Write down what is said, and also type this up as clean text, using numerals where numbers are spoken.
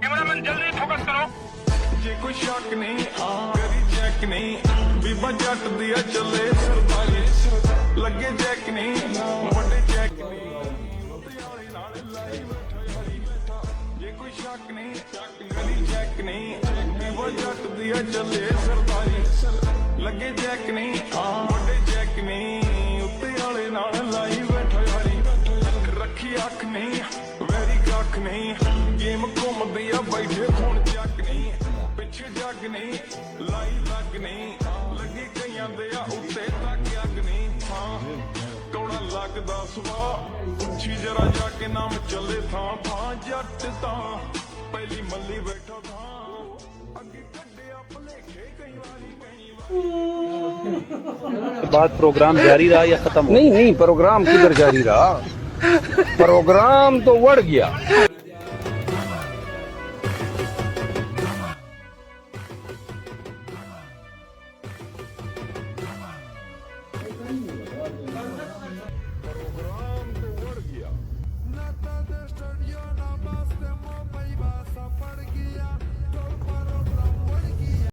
Cameraman जल्दी focus करो। जे कोई शक नहीं करी चेक नहीं बीबा जट दिया चले सरदारी लगे चेक नहीं वड्डे चेक नहीं जे कोई शक नहीं करी चेक नहीं बीबा जट दिया चले सरदारी लगे चेक नहीं वड्डे चेक नहीं उत्ते वाले नाल लाई बैठा यारी रखी अख नहीं वैरी कख नहीं गेम घूमदी आ बैठे फोन चक नहीं पिछे जग नहीं लाई लग नहीं लगी कईयां दे आ उत्ते तक अग नहीं हाँ कौड़ा लगदा सुआ पुछी जरा जाके नाम चले थां थां जट तां पहली मल्ली बैठा थां अगे कड्डिया भुलेखे कई वारी बाद प्रोग्राम जारी रहा या खत्म? नहीं प्रोग्राम किधर जारी रहा, प्रोग्राम तो बढ़ गया।